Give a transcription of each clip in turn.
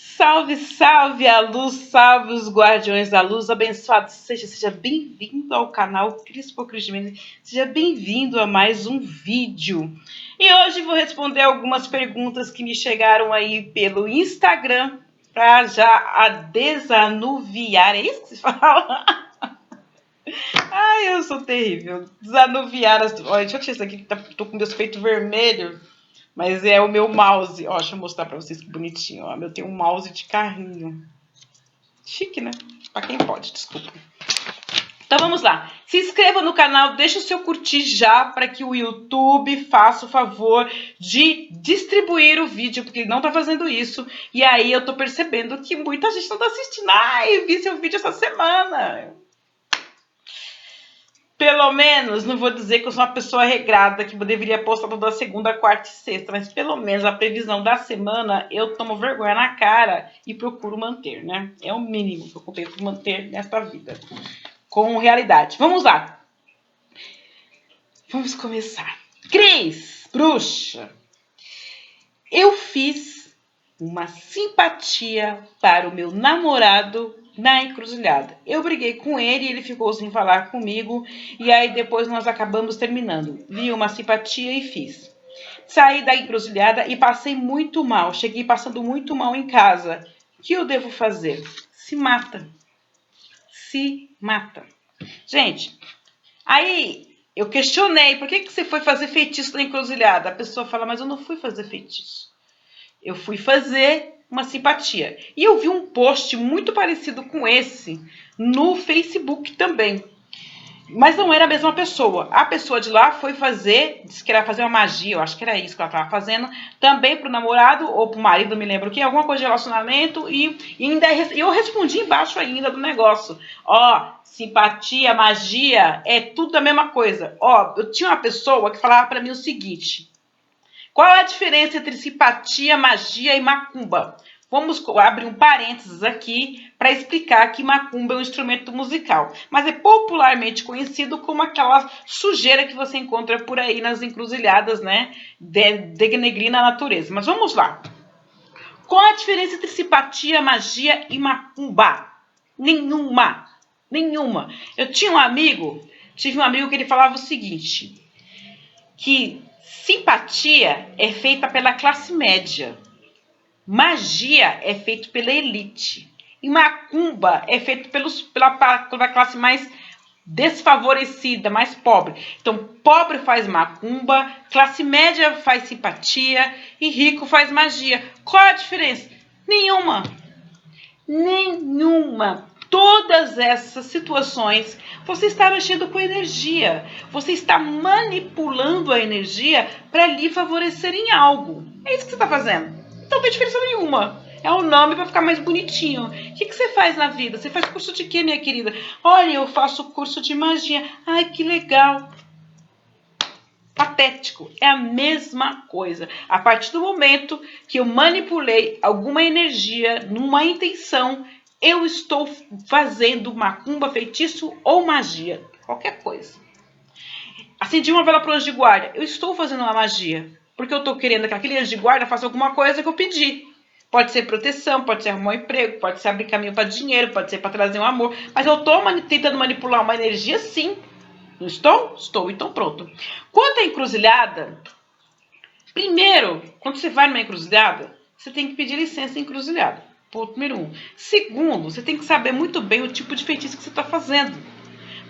Salve, salve a luz, salve os guardiões da luz, abençoado seja bem-vindo ao canal Crispo Crismene, seja bem-vindo a mais um vídeo. E hoje vou responder algumas perguntas que me chegaram aí pelo Instagram, para já a desanuviar, é isso que se fala? Ai, eu sou terrível, desanuviar as... Olha, deixa eu tirar isso aqui, que tô com meus peitos vermelhos. Mas é o meu mouse. Ó, deixa eu mostrar pra vocês que bonitinho. Ó, eu tenho um mouse de carrinho. Chique, né? Pra quem pode, desculpa. Então vamos lá. Se inscreva no canal, deixa o seu curtir já para que o YouTube faça o favor de distribuir o vídeo, porque ele não tá fazendo isso. E aí eu tô percebendo que muita gente não tá assistindo. Ai, eu vi seu vídeo essa semana. Pelo menos, não vou dizer que eu sou uma pessoa regrada, que eu deveria postar toda segunda, quarta e sexta, mas pelo menos a previsão da semana eu tomo vergonha na cara e procuro manter, né? É o mínimo que eu tento manter nesta vida, com realidade. Vamos lá. Vamos começar. Cris, bruxa, eu fiz uma simpatia para o meu namorado na encruzilhada. Eu briguei com ele, ele ficou sem falar comigo e aí depois nós acabamos terminando. Vi uma simpatia e fiz. Saí da encruzilhada e passei muito mal. Cheguei passando muito mal em casa. O que eu devo fazer? Se mata. Se mata. Gente, aí eu questionei, por que você foi fazer feitiço na encruzilhada? A pessoa fala, mas eu não fui fazer feitiço. Eu fui fazer uma simpatia. E eu vi um post muito parecido com esse no Facebook também. Mas não era a mesma pessoa. A pessoa de lá foi fazer, disse que era fazer uma magia, eu acho que era isso que ela estava fazendo, também para o namorado ou para o marido, não me lembro o que, alguma coisa de relacionamento, e ainda eu respondi embaixo ainda do negócio. Ó, simpatia, magia, é tudo a mesma coisa. Ó, eu tinha uma pessoa que falava para mim o seguinte: qual é a diferença entre simpatia, magia e macumba? Vamos abrir um parênteses aqui para explicar que macumba é um instrumento musical, mas é popularmente conhecido como aquela sujeira que você encontra por aí nas encruzilhadas, né? Denegrindo a natureza. Mas vamos lá. Qual a diferença entre simpatia, magia e macumba? Nenhuma. Nenhuma. Eu tive um amigo que ele falava o seguinte, que simpatia é feita pela classe média. Magia é feita pela elite. E macumba é feito pela classe mais desfavorecida, mais pobre. Então, pobre faz macumba, classe média faz simpatia e rico faz magia. Qual a diferença? Nenhuma. Nenhuma. Todas essas situações, você está mexendo com energia. Você está manipulando a energia para lhe favorecer em algo. É isso que você está fazendo. Então não tem diferença nenhuma. É o nome para ficar mais bonitinho. O que você faz na vida? Você faz curso de quê, minha querida? Olha, eu faço curso de magia. Ai, que legal. Patético. É a mesma coisa. A partir do momento que eu manipulei alguma energia numa intenção, eu estou fazendo macumba, feitiço ou magia. Qualquer coisa. Acendi uma vela para o anjo de guarda. Eu estou fazendo uma magia. Porque eu estou querendo que aquele anjo de guarda faça alguma coisa que eu pedi. Pode ser proteção, pode ser arrumar um emprego, pode ser abrir caminho para dinheiro, pode ser para trazer um amor. Mas eu estou tentando manipular uma energia, sim. Não estou? Estou, então pronto. Quanto à encruzilhada, primeiro, quando você vai numa encruzilhada, você tem que pedir licença à encruzilhada. Ponto número 1. Segundo, você tem que saber muito bem o tipo de feitiço que você está fazendo.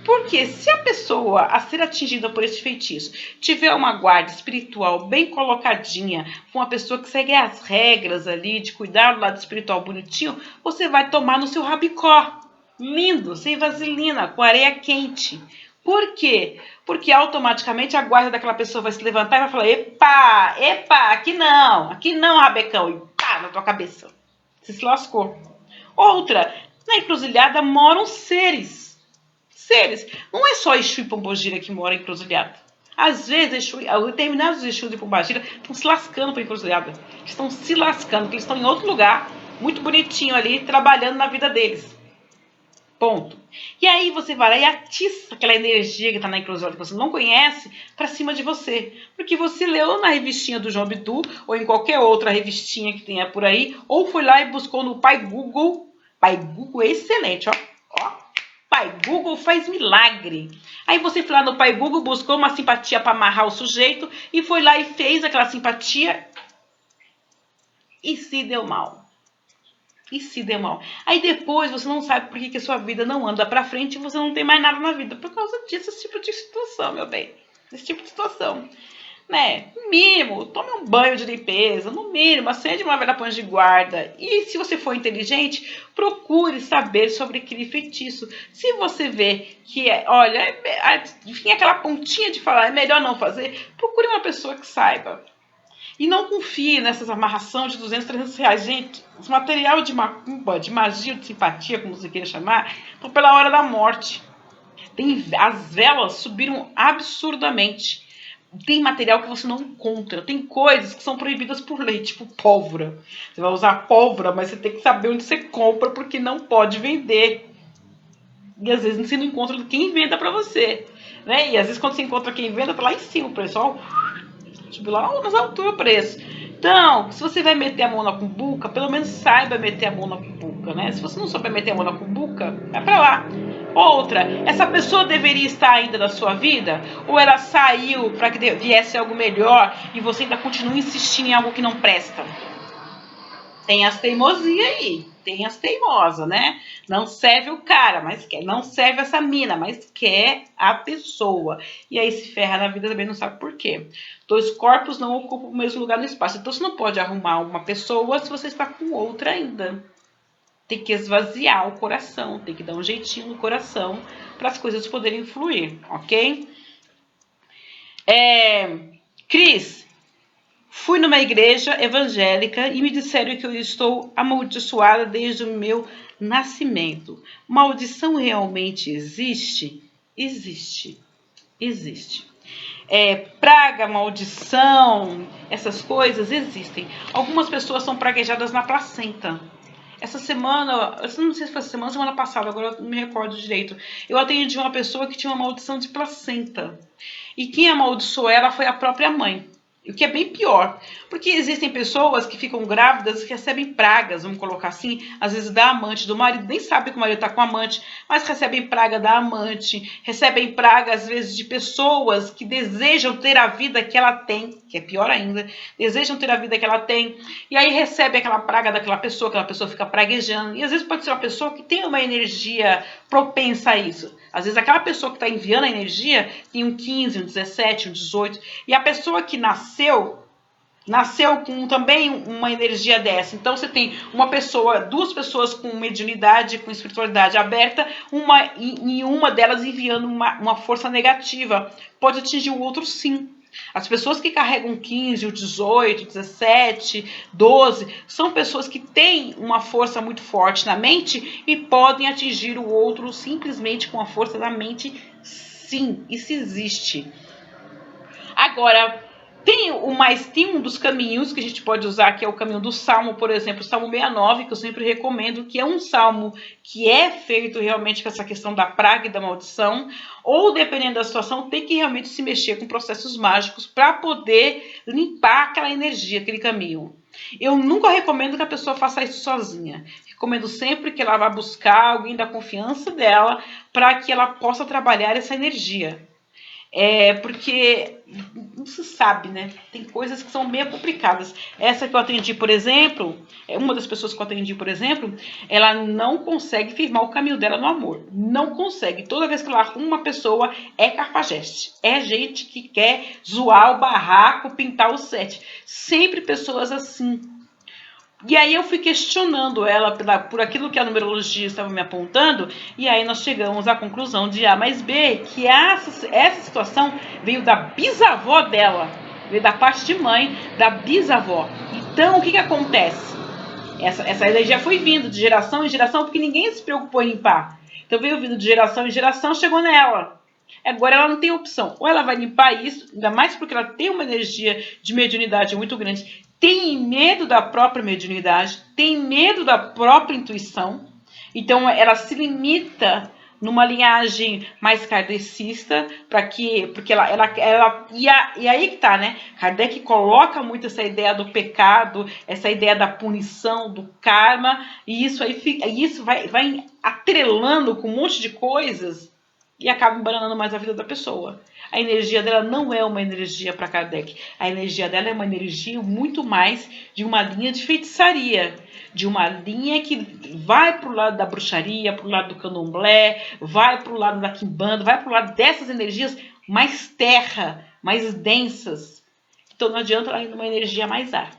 Porque se a pessoa a ser atingida por esse feitiço tiver uma guarda espiritual bem colocadinha, uma pessoa que segue as regras ali de cuidar do lado espiritual bonitinho, você vai tomar no seu rabicó. Lindo, sem vaselina, com areia quente. Por quê? Porque automaticamente a guarda daquela pessoa vai se levantar e vai falar: epa, aqui não, rabecão, e pá, na tua cabeça. Você se lascou. Outra, na encruzilhada moram seres. Não é só Exu e Pombogira que moram em encruzilhada. Às vezes, determinados Exus e Pombogira estão se lascando para encruzilhada. Estão se lascando, porque eles estão em outro lugar, muito bonitinho ali, trabalhando na vida deles. Ponto. E aí você vai lá e atiça aquela energia que está na encruzilhada que você não conhece para cima de você. Porque você leu na revistinha do João Bidu, ou em qualquer outra revistinha que tenha por aí, ou foi lá e buscou no Pai Google. Pai Google é excelente, ó. Ó. Pai Google faz milagre. Aí você foi lá no Pai Google, buscou uma simpatia para amarrar o sujeito e foi lá e fez aquela simpatia e se deu mal. E se deu mal. Aí depois você não sabe por que a sua vida não anda pra frente e você não tem mais nada na vida. Por causa disso, esse tipo de situação, meu bem. Esse tipo de situação. Né? No mínimo, tome um banho de limpeza. No mínimo, acende uma vela de guarda. E se você for inteligente, procure saber sobre aquele feitiço. Se você vê que, olha, enfim, aquela pontinha de falar, é melhor não fazer, procure uma pessoa que saiba. E não confie nessas amarração de 200, 300 reais. Gente, esse material de macumba, de magia, de simpatia, como você queira chamar, estão pela hora da morte. As velas subiram absurdamente. Tem material que você não encontra. Tem coisas que são proibidas por lei, tipo pólvora. Você vai usar pólvora, mas você tem que saber onde você compra, porque não pode vender. E às vezes você não encontra quem venda para você. Né? E às vezes quando você encontra quem venda, tá lá em cima o pessoal. Subiu lá nas alturas o preço. Então, se você vai meter a mão na cumbuca, pelo menos saiba meter a mão na cumbuca, né? Se você não souber meter a mão na cumbuca, vai pra lá. Outra, essa pessoa deveria estar ainda na sua vida? Ou ela saiu para que viesse algo melhor e você ainda continua insistindo em algo que não presta? Tem as teimosias aí, tem as teimosas, né? Não serve o cara, mas quer. Não serve essa mina, mas quer a pessoa. E aí se ferra na vida também, não sabe por quê. Dois corpos não ocupam o mesmo lugar no espaço. Então você não pode arrumar uma pessoa se você está com outra ainda. Tem que esvaziar o coração, tem que dar um jeitinho no coração para as coisas poderem fluir, ok? Cris, fui numa igreja evangélica e me disseram que eu estou amaldiçoada desde o meu nascimento. Maldição realmente existe? Existe. Existe. Praga, maldição, essas coisas existem. Algumas pessoas são praguejadas na placenta. Essa semana, eu não sei se foi semana passada, agora eu não me recordo direito. Eu atendi uma pessoa que tinha uma maldição de placenta. E quem amaldiçoou ela foi a própria mãe. O que é bem pior, porque existem pessoas que ficam grávidas e recebem pragas, vamos colocar assim, às vezes da amante, do marido, nem sabe que o marido está com amante, mas recebem praga da amante, recebem praga às vezes de pessoas que desejam ter a vida que ela tem, que é pior ainda, desejam ter a vida que ela tem, e aí recebe aquela praga daquela pessoa fica praguejando, e às vezes pode ser uma pessoa que tem uma energia propensa a isso. Às vezes aquela pessoa que está enviando a energia tem um 15, um 17, um 18, e a pessoa que nasceu com também uma energia dessa. Então você tem duas pessoas com mediunidade, com espiritualidade aberta, uma delas enviando uma força negativa. Pode atingir o outro sim. As pessoas que carregam 15, o 18, 17, 12, são pessoas que têm uma força muito forte na mente e podem atingir o outro simplesmente com a força da mente. Sim, isso existe. Agora, tem um dos caminhos que a gente pode usar, que é o caminho do Salmo, por exemplo, o Salmo 69, que eu sempre recomendo, que é um salmo que é feito realmente com essa questão da praga e da maldição, ou dependendo da situação, tem que realmente se mexer com processos mágicos para poder limpar aquela energia, aquele caminho. Eu nunca recomendo que a pessoa faça isso sozinha. Recomendo sempre que ela vá buscar alguém da confiança dela para que ela possa trabalhar essa energia. Porque não se sabe, né? Tem coisas que são meio complicadas. Essa que eu atendi, por exemplo, uma das pessoas que eu atendi, por exemplo, ela não consegue firmar o caminho dela no amor. Não consegue. Toda vez que ela arruma uma pessoa, é cafajeste. É gente que quer zoar o barraco, pintar o set. Sempre pessoas assim. E aí eu fui questionando ela por aquilo que a numerologia estava me apontando, e aí nós chegamos à conclusão de A mais B, que essa situação veio da bisavó dela, veio da parte de mãe da bisavó. Então, o que acontece? Essa energia foi vindo de geração em geração, porque ninguém se preocupou em limpar. Então veio vindo de geração em geração, chegou nela. Agora ela não tem opção. Ou ela vai limpar isso, ainda mais porque ela tem uma energia de mediunidade muito grande, tem medo da própria mediunidade, tem medo da própria intuição. Então, ela se limita numa linhagem mais kardecista, porque e aí que tá, né? Kardec coloca muito essa ideia do pecado, essa ideia da punição, do karma, e isso vai atrelando com um monte de coisas e acaba embananando mais a vida da pessoa. A energia dela não é uma energia para Kardec. A energia dela é uma energia muito mais de uma linha de feitiçaria, de uma linha que vai para o lado da bruxaria, para o lado do candomblé, vai para o lado da quimbanda, vai para o lado dessas energias mais terra, mais densas. Então não adianta ela ir numa energia mais ar,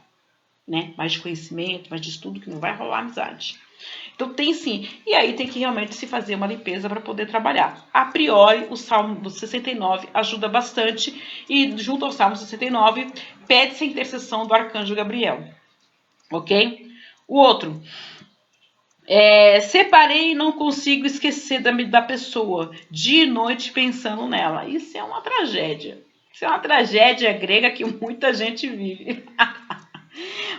né? Mais de conhecimento, mais de estudo, que não vai rolar amizade. Então tem sim, e aí tem que realmente se fazer uma limpeza para poder trabalhar. A priori, o Salmo 69 ajuda bastante, e junto ao Salmo 69, pede-se a intercessão do Arcanjo Gabriel. Ok? O outro, separei e não consigo esquecer da pessoa, dia e noite pensando nela. Isso é uma tragédia. Isso é uma tragédia grega que muita gente vive.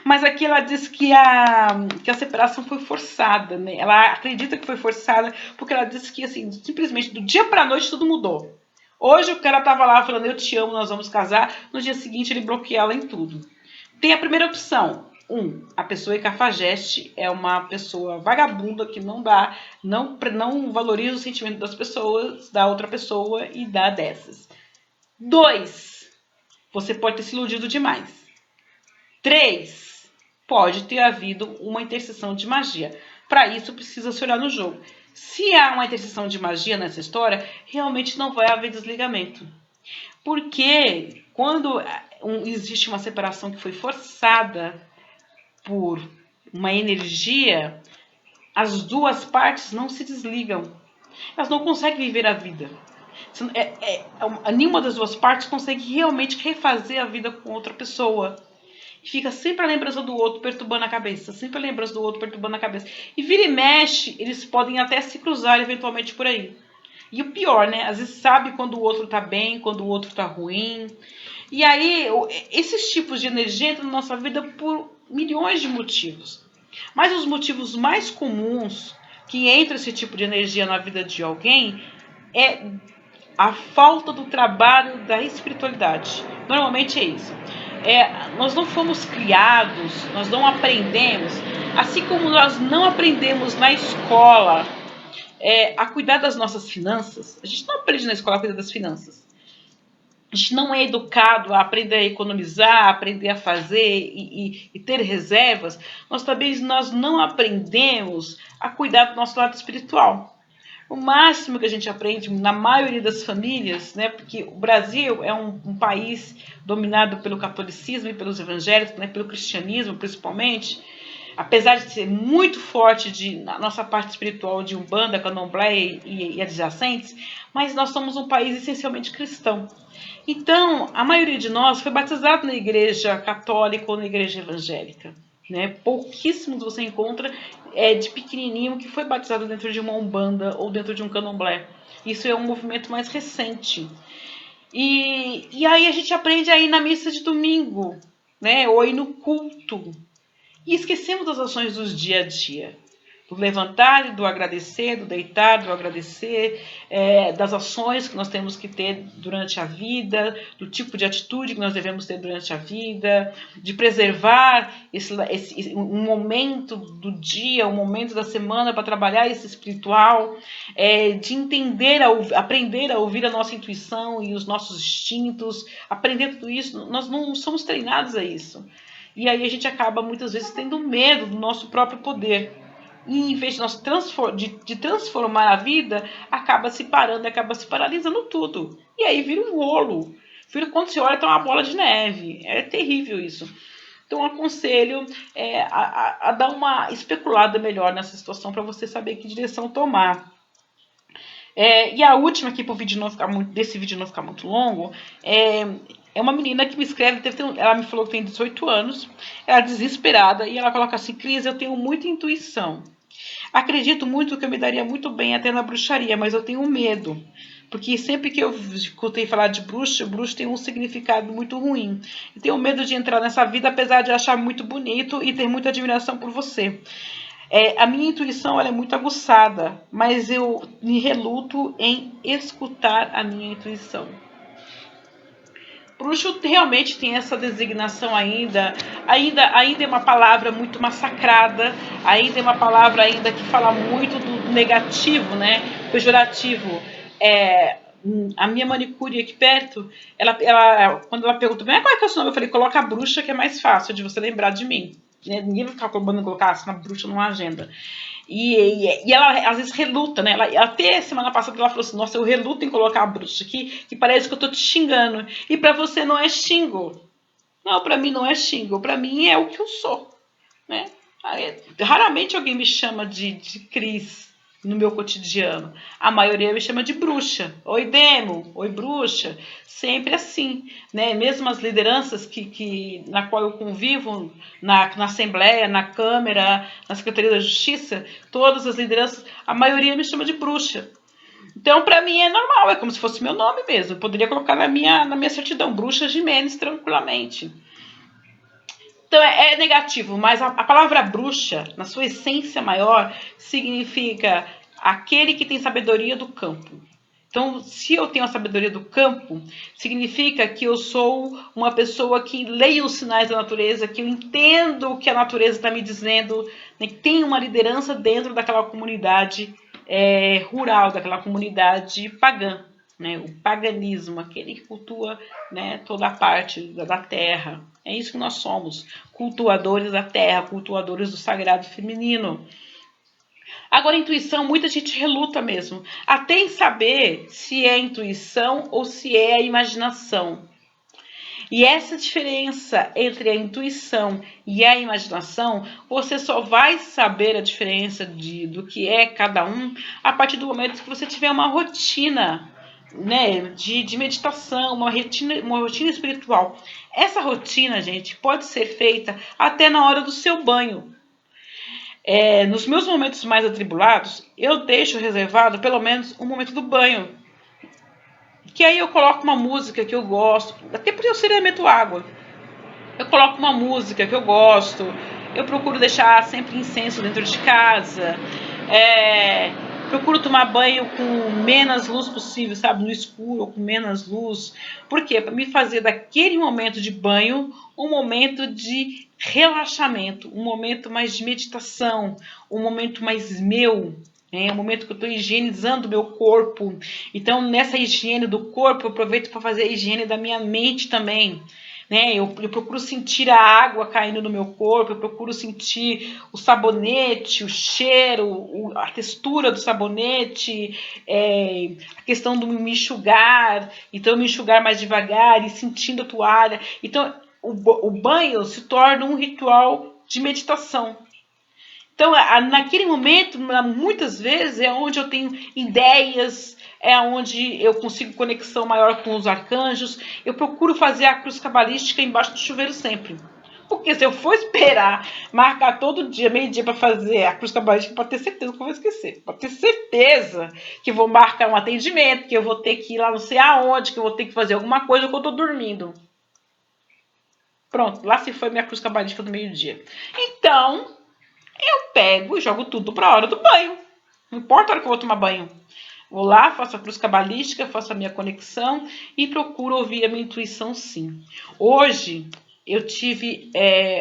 Mas aqui ela diz que a separação foi forçada, né? Ela acredita que foi forçada porque ela disse que, assim, simplesmente do dia para a noite tudo mudou. Hoje o cara tava lá falando, eu te amo, nós vamos casar. No dia seguinte ele bloqueia ela em tudo. Tem a primeira opção. A pessoa em cafajeste é uma pessoa vagabunda que não valoriza o sentimento das pessoas, da outra pessoa e dá dessas. 2, você pode ter se iludido demais. 3, pode ter havido uma intercessão de magia. Para isso, precisa se olhar no jogo. Se há uma intercessão de magia nessa história, realmente não vai haver desligamento. Porque quando existe uma separação que foi forçada por uma energia, as duas partes não se desligam. Elas não conseguem viver a vida. Nenhuma das duas partes consegue realmente refazer a vida com outra pessoa. E fica sempre a lembrança do outro perturbando a cabeça. Sempre a lembrança do outro perturbando a cabeça. E vira e mexe, eles podem até se cruzar eventualmente por aí. E o pior, né? Às vezes sabe quando o outro tá bem, quando o outro tá ruim. E aí, esses tipos de energia entram na nossa vida por milhões de motivos. Mas os motivos mais comuns que entra esse tipo de energia na vida de alguém é a falta do trabalho da espiritualidade. Normalmente é isso. Nós não fomos criados, nós não aprendemos, assim como nós não aprendemos na escola a cuidar das nossas finanças. A gente não aprende na escola a cuidar das finanças. A gente não é educado a aprender a economizar, a aprender a fazer e ter reservas. Nós não aprendemos a cuidar do nosso lado espiritual. O máximo que a gente aprende na maioria das famílias, né, porque o Brasil é um país dominado pelo catolicismo e pelos evangélicos, né, pelo cristianismo principalmente, apesar de ser muito forte na nossa parte espiritual de Umbanda, Candomblé e adjacentes, mas nós somos um país essencialmente cristão. Então, a maioria de nós foi batizado na igreja católica ou na igreja evangélica. Né? Pouquíssimos você encontra de pequenininho que foi batizado dentro de uma Umbanda ou dentro de um Candomblé. Isso é um movimento mais recente. E aí a gente aprende a ir na missa de domingo, né? Ou ir no culto. E esquecemos das ações do dia a dia. Do levantar e do agradecer, do deitar, do agradecer, das ações que nós temos que ter durante a vida, do tipo de atitude que nós devemos ter durante a vida, de preservar um momento do dia, um momento da semana para trabalhar esse espiritual, de entender, aprender a ouvir a nossa intuição e os nossos instintos, aprender tudo isso. Nós não somos treinados a isso. E aí a gente acaba muitas vezes tendo medo do nosso próprio poder. E em vez de nós de transformar a vida, acaba se parando, acaba se paralisando tudo. E aí vira um rolo. Quando você olha, tá uma bola de neve. É terrível isso. Então, aconselho a dar uma especulada melhor nessa situação para você saber que direção tomar. E a última aqui, desse vídeo não ficar muito longo, é uma menina que me escreve, ela me falou que tem 18 anos, ela é desesperada, e ela coloca assim: Cris, eu tenho muita intuição. Acredito muito que eu me daria muito bem até na bruxaria, mas eu tenho medo. Porque sempre que eu escutei falar de bruxa, bruxa tem um significado muito ruim. Eu tenho medo de entrar nessa vida, apesar de achar muito bonito e ter muita admiração por você. A minha intuição ela é muito aguçada, mas eu me reluto em escutar a minha intuição. Bruxo realmente tem essa designação ainda é uma palavra muito massacrada, ainda é uma palavra ainda que fala muito do negativo, né? Pejorativo. A minha manicure aqui perto, quando ela perguntou, qual é que é o seu nome? Eu falei, coloca a bruxa que é mais fácil de você lembrar de mim. Ninguém vai ficar colocar uma bruxa numa agenda. E ela às vezes reluta, né? Até semana passada ela falou assim, nossa, eu reluto em colocar a bruxa aqui, que parece que eu tô te xingando. E pra você não é xingo. Não, pra mim não é xingo. Pra mim é o que eu sou, né? Raramente alguém me chama de Cris no meu cotidiano. A maioria me chama de bruxa. Oi, Demo. Oi, bruxa. Sempre assim, né? Mesmo as lideranças na qual eu convivo, na Assembleia, na Câmara, na Secretaria da Justiça, todas as lideranças, a maioria me chama de bruxa. Então, para mim é normal, é como se fosse meu nome mesmo. Eu poderia colocar na minha certidão, Bruxa Gimenez, tranquilamente. Então é negativo, mas a palavra bruxa, na sua essência maior, significa aquele que tem sabedoria do campo. Então, se eu tenho a sabedoria do campo, significa que eu sou uma pessoa que leio os sinais da natureza, que eu entendo o que a natureza está me dizendo, né, que tem uma liderança dentro daquela comunidade rural, daquela comunidade pagã. Né, o paganismo, aquele que cultua, né, toda a parte da terra. É isso que nós somos, cultuadores da terra, cultuadores do sagrado feminino. Agora, intuição, muita gente reluta mesmo, até em saber se é intuição ou se é a imaginação. E essa diferença entre a intuição e a imaginação, você só vai saber a diferença do que é cada um a partir do momento que você tiver uma rotina, né, de meditação, uma rotina espiritual. Essa rotina, gente, pode ser feita até na hora do seu banho. Nos meus momentos mais atribulados, eu deixo reservado pelo menos um momento do banho. Que aí eu coloco uma música que eu gosto, até porque eu seremento água. Eu coloco uma música que eu gosto, eu procuro deixar sempre incenso dentro de casa, procuro tomar banho com menos luz possível, sabe, no escuro ou com menos luz. Por quê? Para me fazer daquele momento de banho um momento de relaxamento, um momento mais de meditação, um momento mais meu. É um momento que eu estou higienizando o meu corpo. Então, nessa higiene do corpo, eu aproveito para fazer a higiene da minha mente também. Né? Eu procuro sentir a água caindo no meu corpo, eu procuro sentir o sabonete, o cheiro, a textura do sabonete, a questão do me enxugar, então me enxugar mais devagar e sentindo a toalha. Então, o banho se torna um ritual de meditação. Então, naquele momento, muitas vezes, é onde eu tenho ideias, é onde eu consigo conexão maior com os arcanjos. Eu procuro fazer a cruz cabalística embaixo do chuveiro sempre. Porque se eu for esperar marcar todo dia, meio-dia, para fazer a cruz cabalística, pode ter certeza que eu vou esquecer. Pode ter certeza que vou marcar um atendimento, que eu vou ter que ir lá não sei aonde, que eu vou ter que fazer alguma coisa, que eu estou dormindo. Pronto, lá se foi minha cruz cabalística do meio-dia. Então, eu pego e jogo tudo para a hora do banho. Não importa a hora que eu vou tomar banho. Vou lá, faço a cruz cabalística, faço a minha conexão e procuro ouvir a minha intuição, sim. Hoje, eu tive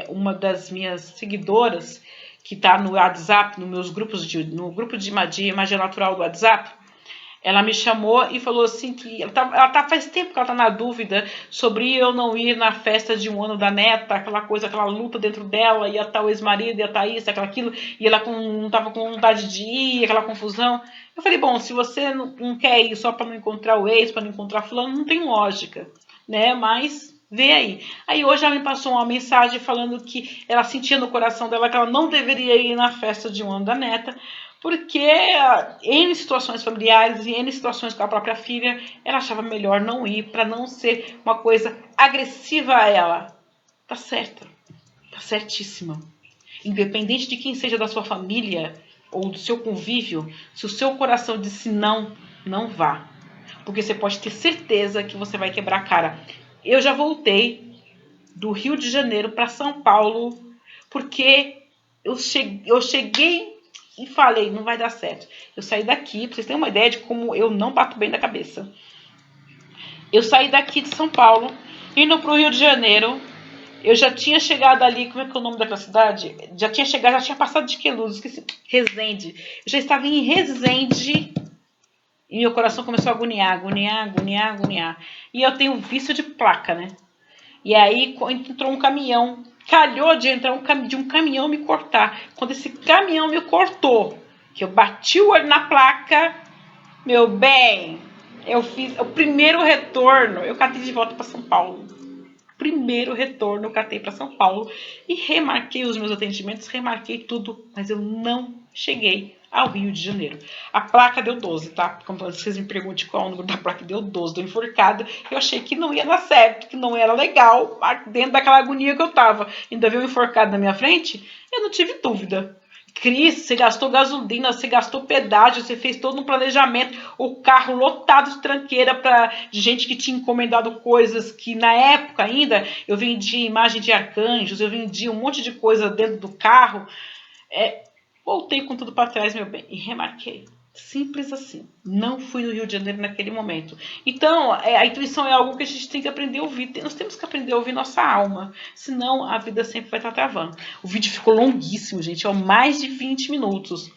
uma das minhas seguidoras, que está no WhatsApp, no grupo de magia natural do WhatsApp. Ela me chamou e falou assim que faz tempo que ela tá na dúvida sobre eu não ir na festa de 1 ano da neta, aquela coisa, aquela luta dentro dela, ia estar o ex-marido, ia estar isso, aquilo, e ela não estava com vontade de ir, aquela confusão. Eu falei, bom, se você não quer ir só para não encontrar o ex, para não encontrar fulano, não tem lógica, né? Mas vê aí. Aí hoje ela me passou uma mensagem falando que ela sentia no coração dela que ela não deveria ir na festa de 1 ano da neta, porque em situações familiares e em situações com a própria filha, ela achava melhor não ir para não ser uma coisa agressiva a ela. Tá certa, tá certíssima. Independente de quem seja da sua família ou do seu convívio, se o seu coração disse não, não vá. Porque você pode ter certeza que você vai quebrar a cara. Eu já voltei do Rio de Janeiro para São Paulo porque eu cheguei e falei, não vai dar certo. Eu saí daqui, pra vocês terem uma ideia de como eu não bato bem da cabeça. Eu saí daqui de São Paulo, indo pro Rio de Janeiro. Eu já tinha chegado ali, como é que é o nome daquela cidade? Já tinha passado de Queluz, esqueci. Resende. Eu já estava em Resende e meu coração começou a agoniar. E eu tenho vício de placa, né? E aí entrou um caminhão, calhou de entrar de um caminhão me cortar. Quando esse caminhão me cortou, que eu bati o olho na placa, meu bem, eu fiz o primeiro retorno, eu catei de volta para São Paulo. Primeiro retorno, eu catei para São Paulo e remarquei os meus atendimentos, remarquei tudo, mas eu não cheguei ao Rio de Janeiro. A placa deu 12, tá? Como vocês me perguntem qual é o número da placa, deu 12, deu enforcada. Eu achei que não ia dar certo, que não era legal, dentro daquela agonia que eu tava. Ainda veio um enforcado na minha frente, eu não tive dúvida. Cris, você gastou gasolina, você gastou pedágio, você fez todo um planejamento, o carro lotado de tranqueira de gente que tinha encomendado coisas que na época ainda eu vendia imagem de arcanjos, eu vendia um monte de coisa dentro do carro. Voltei com tudo para trás, meu bem, e remarquei. Simples assim. Não fui no Rio de Janeiro naquele momento. Então, a intuição é algo que a gente tem que aprender a ouvir. Nós temos que aprender a ouvir nossa alma. Senão, a vida sempre vai estar travando. O vídeo ficou longuíssimo, gente. Mais de 20 minutos.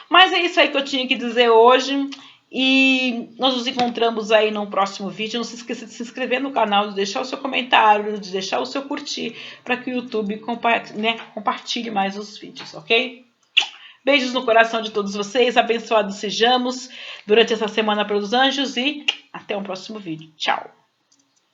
Mas é isso aí que eu tinha que dizer hoje. E nós nos encontramos aí no próximo vídeo. Não se esqueça de se inscrever no canal, de deixar o seu comentário, de deixar o seu curtir, para que o YouTube compartilhe mais os vídeos, ok? Beijos no coração de todos vocês, abençoados sejamos durante essa semana pelos anjos e até o próximo vídeo. Tchau!